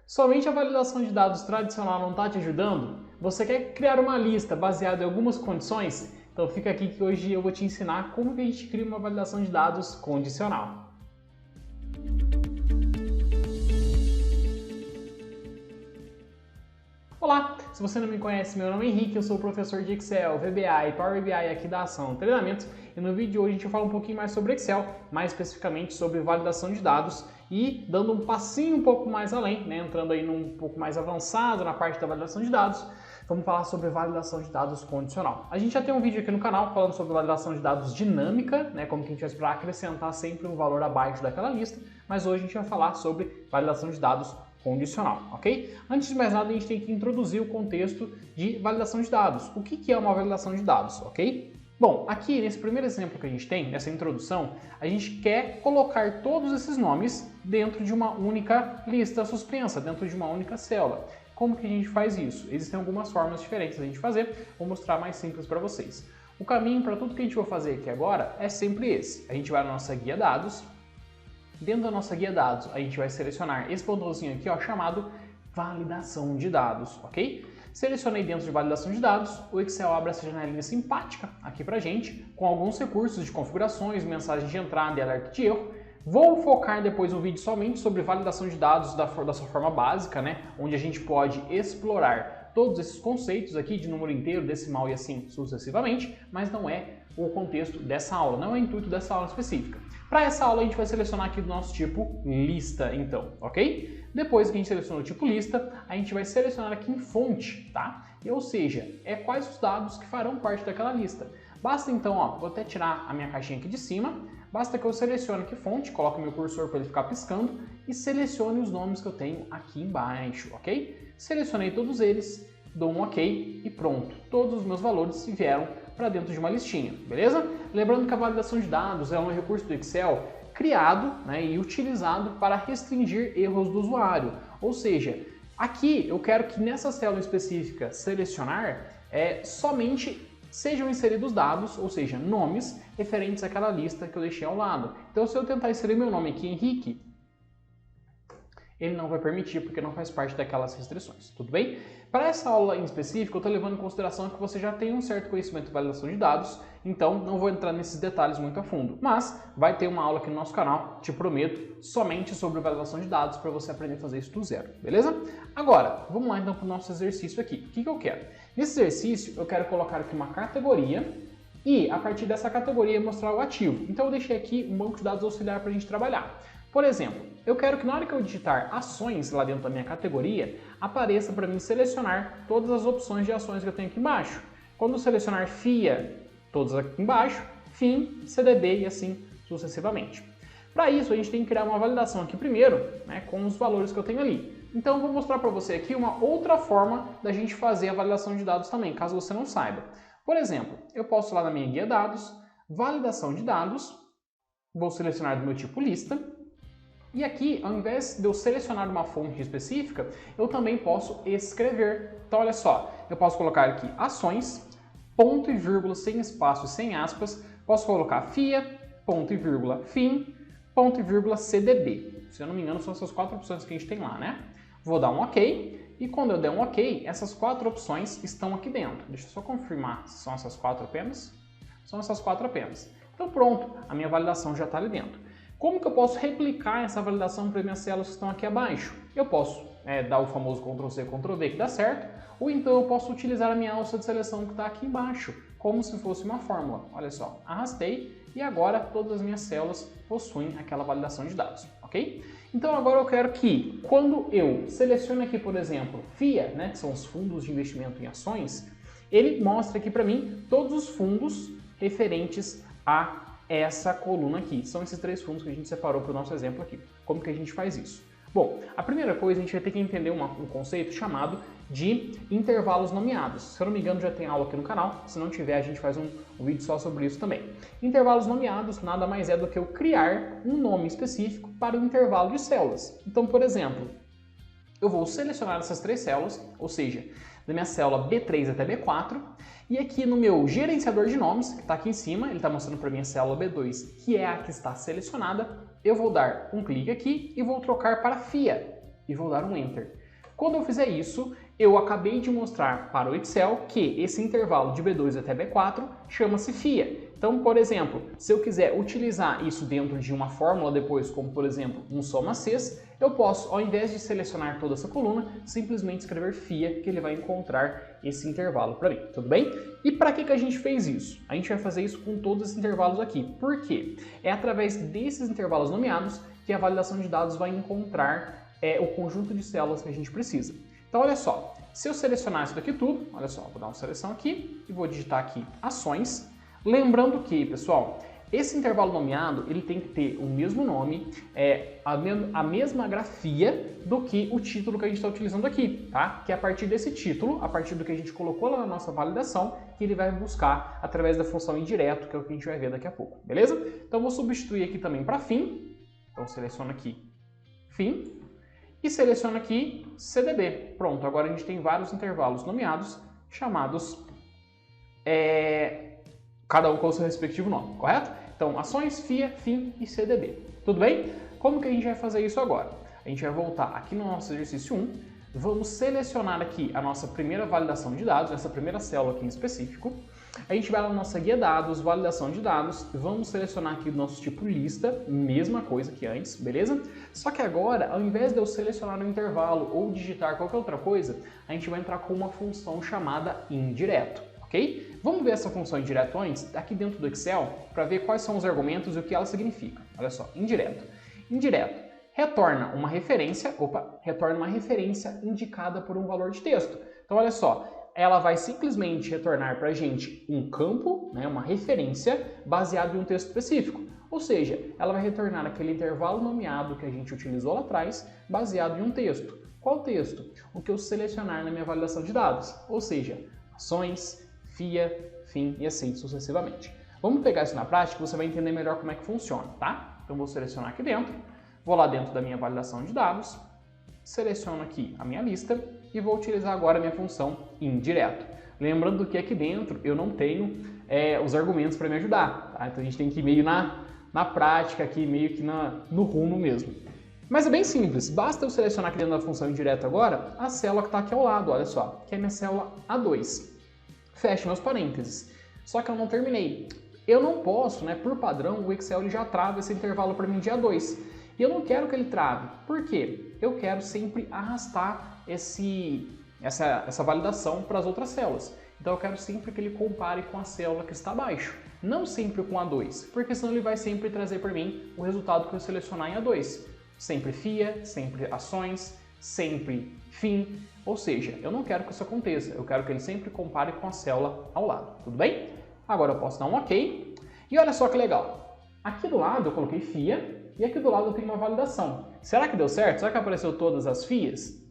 Somente a validação de dados tradicional não está te ajudando? Você quer criar uma lista baseada em algumas condições? Então fica aqui que hoje eu vou te ensinar como que a gente cria uma validação de dados condicional. Olá, se você não me conhece, meu nome é Henrique, eu sou professor de Excel, VBA e Power BI aqui da Ação Treinamentos, e no vídeo de hoje a gente vai falar um pouquinho mais sobre Excel, mais especificamente sobre validação de dados e dando um passinho um pouco mais além, entrando aí num pouco mais avançado na parte da validação de dados, vamos falar sobre validação de dados condicional. A gente já tem um vídeo aqui no canal falando sobre validação de dados dinâmica, como que a gente vai para acrescentar sempre um valor abaixo daquela lista, mas hoje a gente vai falar sobre validação de dados condicional, ok? Antes de mais nada, a gente tem que introduzir o contexto de validação de dados. O que é uma validação de dados, ok? Bom, aqui nesse primeiro exemplo que a gente tem, nessa introdução, a gente quer colocar todos esses nomes dentro de uma única lista suspensa, dentro de uma única célula. Como que a gente faz isso? Existem algumas formas diferentes da gente fazer, vou mostrar mais simples para vocês. O caminho para tudo que a gente vai fazer aqui agora é sempre esse. A gente vai na nossa guia dados. Dentro da nossa guia dados, a gente vai selecionar esse botãozinho aqui, chamado validação de dados, ok? Selecionei dentro de validação de dados, o Excel abre essa janelinha simpática aqui pra gente, com alguns recursos de configurações, mensagem de entrada e alerta de erro. Vou focar depois no vídeo somente sobre validação de dados da sua forma básica, onde a gente pode explorar todos esses conceitos aqui de número inteiro, decimal e assim sucessivamente, mas não é o contexto dessa aula, não é o intuito dessa aula específica. Para essa aula a gente vai selecionar aqui do nosso tipo lista, então, ok? Depois que a gente selecionou o tipo lista, a gente vai selecionar aqui em fonte, tá? Ou seja, quais os dados que farão parte daquela lista. Basta então, vou até tirar a minha caixinha aqui de cima, basta que eu selecione aqui fonte, coloque meu cursor para ele ficar piscando e selecione os nomes que eu tenho aqui embaixo, ok? Selecionei todos eles, dou um ok e pronto. Todos os meus valores vieram para dentro de uma listinha, beleza? Lembrando que a validação de dados é um recurso do Excel criado e utilizado para restringir erros do usuário. Ou seja, aqui eu quero que nessa célula específica selecionar somente sejam inseridos dados, ou seja, nomes referentes àquela lista que eu deixei ao lado. Então se eu tentar inserir meu nome aqui, Henrique, ele não vai permitir porque não faz parte daquelas restrições, tudo bem? Para essa aula em específico, eu estou levando em consideração que você já tem um certo conhecimento de validação de dados, então não vou entrar nesses detalhes muito a fundo, mas vai ter uma aula aqui no nosso canal, te prometo, somente sobre validação de dados para você aprender a fazer isso do zero, beleza? Agora, vamos lá então para o nosso exercício aqui. O que eu quero? Nesse exercício, eu quero colocar aqui uma categoria e a partir dessa categoria mostrar o ativo. Então eu deixei aqui um banco de dados auxiliar para a gente trabalhar. Por exemplo, eu quero que na hora que eu digitar ações lá dentro da minha categoria, apareça para mim selecionar todas as opções de ações que eu tenho aqui embaixo. Quando eu selecionar FIA, todas aqui embaixo, FIM, CDB e assim sucessivamente. Para isso, a gente tem que criar uma validação aqui primeiro, com os valores que eu tenho ali. Então, eu vou mostrar para você aqui uma outra forma da gente fazer a validação de dados também, caso você não saiba. Por exemplo, eu posso ir lá na minha guia dados, validação de dados, vou selecionar do meu tipo lista, e aqui, ao invés de eu selecionar uma fonte específica, eu também posso escrever. Então, olha só, eu posso colocar aqui ações, ponto e vírgula, sem espaço e sem aspas, posso colocar FIA, ponto e vírgula, FIM, ponto e vírgula, CDB. Se eu não me engano, são essas 4 opções que a gente tem lá, Vou dar um OK, e quando eu der um OK, essas 4 opções estão aqui dentro. Deixa eu só confirmar se são essas 4 apenas. São essas 4 apenas. Então pronto, a minha validação já está ali dentro. Como que eu posso replicar essa validação para as minhas células que estão aqui abaixo? Eu posso dar o famoso Ctrl+C, Ctrl+V que dá certo, ou então eu posso utilizar a minha alça de seleção que está aqui embaixo, como se fosse uma fórmula. Olha só, arrastei e agora todas as minhas células possuem aquela validação de dados, ok? Então agora eu quero que, quando eu seleciono aqui, por exemplo, FIA, que são os fundos de investimento em ações, ele mostra aqui para mim todos os fundos referentes a essa coluna aqui. São esses 3 fundos que a gente separou para o nosso exemplo aqui. Como que a gente faz isso? Bom, a primeira coisa a gente vai ter que entender um conceito chamado de intervalos nomeados. Se eu não me engano já tem aula aqui no canal, se não tiver a gente faz um vídeo só sobre isso também. Intervalos nomeados nada mais é do que eu criar um nome específico para o intervalo de células. Então, por exemplo, eu vou selecionar essas 3 células, ou seja, da minha célula B3 até B4, e aqui no meu gerenciador de nomes, que está aqui em cima, ele está mostrando para mim a célula B2, que é a que está selecionada, eu vou dar um clique aqui e vou trocar para FIA. e vou dar um Enter. Quando eu fizer isso, eu acabei de mostrar para o Excel que esse intervalo de B2 até B4 chama-se FIA. Então, por exemplo, se eu quiser utilizar isso dentro de uma fórmula depois, como por exemplo um soma-Cs, eu posso, ao invés de selecionar toda essa coluna, simplesmente escrever FIA, que ele vai encontrar esse intervalo para mim, tudo bem? E para que a gente fez isso? A gente vai fazer isso com todos esses intervalos aqui. Por quê? É através desses intervalos nomeados que a validação de dados vai encontrar o conjunto de células que a gente precisa. Então, olha só, se eu selecionar isso daqui tudo, olha só, vou dar uma seleção aqui e vou digitar aqui ações. Lembrando que, pessoal, esse intervalo nomeado ele tem que ter o mesmo nome, a mesma grafia do que o título que a gente está utilizando aqui, tá? Que é a partir desse título, a partir do que a gente colocou lá na nossa validação, que ele vai buscar através da função indireto, que é o que a gente vai ver daqui a pouco, beleza? Então, vou substituir aqui também para fim. Então, seleciono aqui fim. E seleciono aqui CDB. Pronto, agora a gente tem vários intervalos nomeados, chamados, cada um com o seu respectivo nome, correto? Então, ações, FIA, fim e CDB. Tudo bem? Como que a gente vai fazer isso agora? A gente vai voltar aqui no nosso exercício 1, vamos selecionar aqui a nossa primeira validação de dados, essa primeira célula aqui em específico. A gente vai lá na nossa guia dados, validação de dados, vamos selecionar aqui o nosso tipo lista, mesma coisa que antes, beleza? Só que agora, ao invés de eu selecionar um intervalo ou digitar qualquer outra coisa, a gente vai entrar com uma função chamada indireto, ok? Vamos ver essa função indireto antes, aqui dentro do Excel, para ver quais são os argumentos e o que ela significa. Olha só, indireto. Indireto retorna uma referência indicada por um valor de texto. Então, olha só, ela vai simplesmente retornar para a gente um campo, né, uma referência, baseado em um texto específico. Ou seja, ela vai retornar aquele intervalo nomeado que a gente utilizou lá atrás, baseado em um texto. Qual texto? O que eu selecionar na minha validação de dados. Ou seja, ações, FIA, fim e assim sucessivamente. Vamos pegar isso na prática, você vai entender melhor como é que funciona, tá? Então, vou selecionar aqui dentro, vou lá dentro da minha validação de dados, seleciono aqui a minha lista e vou utilizar agora a minha função indireto. Lembrando que aqui dentro eu não tenho os argumentos para me ajudar, tá? Então a gente tem que ir meio na prática, aqui meio que no rumo mesmo. Mas é bem simples, basta eu selecionar aqui dentro da função indireto agora a célula que está aqui ao lado, olha só, que é a minha célula A2. Fecho meus parênteses, só que eu não terminei. Eu não posso, né, por padrão, o Excel ele já trava esse intervalo para mim de A2. E eu não quero que ele trave. Por quê? Eu quero sempre arrastar essa validação para as outras células. Então eu quero sempre que ele compare com a célula que está abaixo, não sempre com a A2, porque senão ele vai sempre trazer para mim o resultado que eu selecionar em A2. Sempre FIA, sempre ações, sempre fim, ou seja, eu não quero que isso aconteça, eu quero que ele sempre compare com a célula ao lado, tudo bem? Agora eu posso dar um OK, e olha só que legal, aqui do lado eu coloquei FIA, e aqui do lado eu tenho uma validação. Será que deu certo? Será que apareceu todas as FIAs?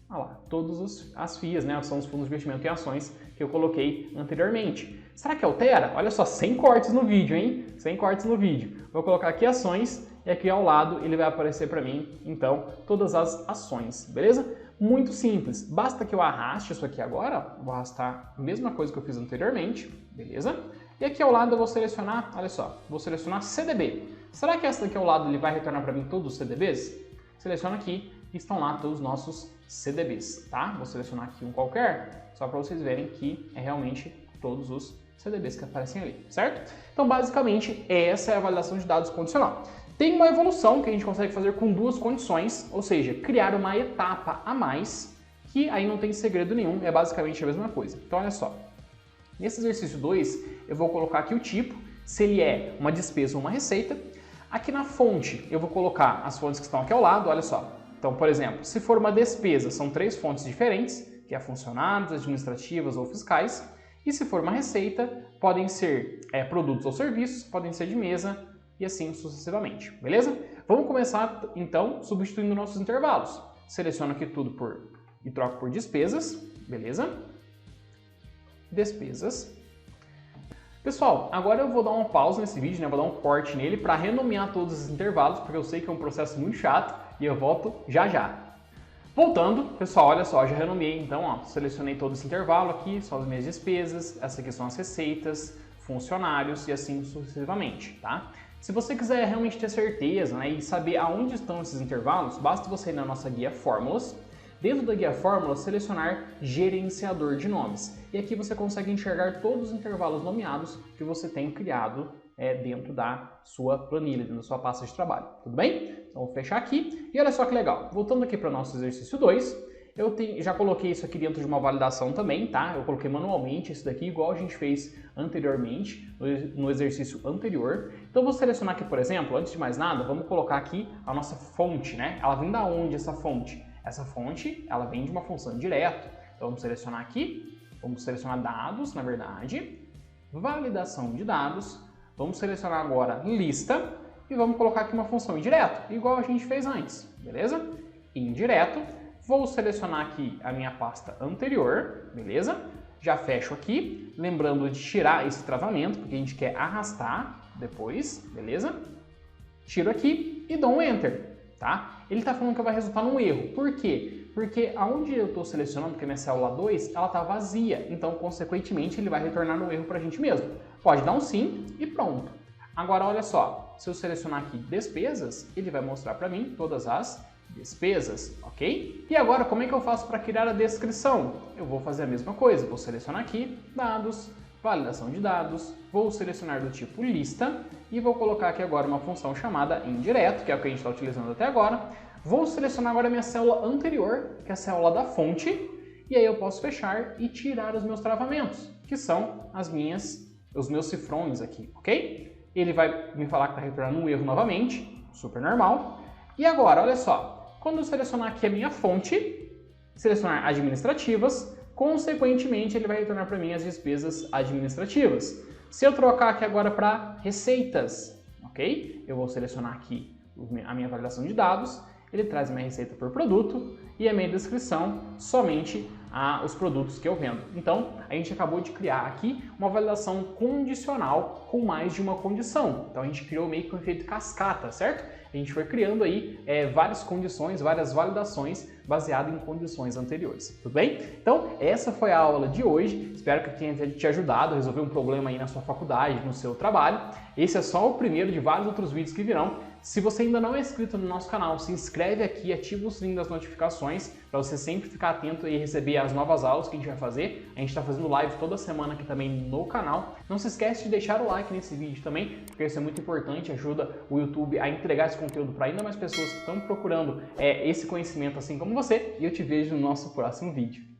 Olha lá, todas as FIAs, né? São os fundos de investimento em ações que eu coloquei anteriormente. Será que altera? Olha só, sem cortes no vídeo, hein? Sem cortes no vídeo. Vou colocar aqui ações e aqui ao lado ele vai aparecer para mim, então, todas as ações, beleza? Muito simples. Basta que eu arraste isso aqui agora, vou arrastar a mesma coisa que eu fiz anteriormente, beleza? E aqui ao lado eu vou selecionar, olha só, vou selecionar CDB. Será que essa daqui ao lado ele vai retornar para mim todos os CDBs? Seleciono aqui e estão lá todos os nossos CDBs, tá? Vou selecionar aqui um qualquer, só para vocês verem que é realmente todos os CDBs que aparecem ali, certo? Então, basicamente, essa é a validação de dados condicional. Tem uma evolução que a gente consegue fazer com duas condições, ou seja, criar uma etapa a mais, que aí não tem segredo nenhum, é basicamente a mesma coisa. Então, olha só, nesse exercício 2, eu vou colocar aqui o tipo, se ele é uma despesa ou uma receita. Aqui na fonte, eu vou colocar as fontes que estão aqui ao lado, olha só. Então, por exemplo, se for uma despesa, são 3 fontes diferentes, que é funcionários, administrativas ou fiscais. E se for uma receita, podem ser produtos ou serviços, podem ser de mesa e assim sucessivamente, beleza? Vamos começar, então, substituindo nossos intervalos. Seleciono aqui tudo e troco por despesas, beleza? Despesas. Pessoal, agora eu vou dar uma pausa nesse vídeo, né? Vou dar um corte nele para renomear todos os intervalos, porque eu sei que é um processo muito chato e eu volto já já. Voltando, pessoal, olha só, já renomeei, então, ó, selecionei todo esse intervalo aqui, são as minhas despesas, essa aqui são as receitas, funcionários e assim sucessivamente, tá? Se você quiser realmente ter certeza, né, e saber aonde estão esses intervalos, basta você ir na nossa guia Fórmulas. Dentro da guia Fórmulas, selecionar Gerenciador de Nomes. E aqui você consegue enxergar todos os intervalos nomeados que você tem criado dentro da sua planilha, dentro da sua pasta de trabalho. Tudo bem? Então vou fechar aqui. E olha só que legal. Voltando aqui para o nosso exercício 2, já coloquei isso aqui dentro de uma validação também, tá? Eu coloquei manualmente isso daqui, igual a gente fez anteriormente, no exercício anterior. Então eu vou selecionar aqui, por exemplo, antes de mais nada, vamos colocar aqui a nossa fonte, né? Ela vem da onde essa fonte? Essa fonte, ela vem de uma função direto. Então vamos selecionar aqui, vamos selecionar dados, na verdade, validação de dados, vamos selecionar agora lista e vamos colocar aqui uma função indireto, igual a gente fez antes, beleza? Indireto, vou selecionar aqui a minha pasta anterior, beleza? Já fecho aqui, lembrando de tirar esse travamento, porque a gente quer arrastar depois, beleza? Tiro aqui e dou um Enter. Tá? Ele está falando que vai resultar num erro. Por quê? Porque aonde eu estou selecionando, que é minha célula 2, ela está vazia. Então, consequentemente, ele vai retornar no erro para a gente mesmo. Pode dar um sim e pronto. Agora, olha só. Se eu selecionar aqui despesas, ele vai mostrar para mim todas as despesas, ok? E agora, como é que eu faço para criar a descrição? Eu vou fazer a mesma coisa. Vou selecionar aqui, dados, validação de dados, vou selecionar do tipo lista e vou colocar aqui agora uma função chamada indireto, que é o que a gente está utilizando até agora. Vou selecionar agora a minha célula anterior, que é a célula da fonte, e aí eu posso fechar e tirar os meus travamentos, que são os meus cifrões aqui, ok? Ele vai me falar que está retornando um erro novamente, super normal. E agora, olha só, quando eu selecionar aqui a minha fonte, selecionar administrativas, consequentemente, ele vai retornar para mim as despesas administrativas. Se eu trocar aqui agora para receitas, ok? Eu vou selecionar aqui a minha validação de dados, ele traz a minha receita por produto e a minha descrição somente os produtos que eu vendo. Então, a gente acabou de criar aqui uma validação condicional com mais de uma condição. Então, a gente criou meio que um efeito cascata, certo? A gente foi criando aí várias condições, várias validações baseadas em condições anteriores, tudo bem? Então, essa foi a aula de hoje. Espero que tenha te ajudado a resolver um problema aí na sua faculdade, no seu trabalho. Esse é só o primeiro de vários outros vídeos que virão. Se você ainda não é inscrito no nosso canal, se inscreve aqui, ativa o sininho das notificações para você sempre ficar atento e receber as novas aulas que a gente vai fazer. A gente está fazendo live toda semana aqui também no canal. Não se esquece de deixar o like nesse vídeo também, porque isso é muito importante, ajuda o YouTube a entregar esse conteúdo para ainda mais pessoas que estão procurando esse conhecimento assim como você. E eu te vejo no nosso próximo vídeo.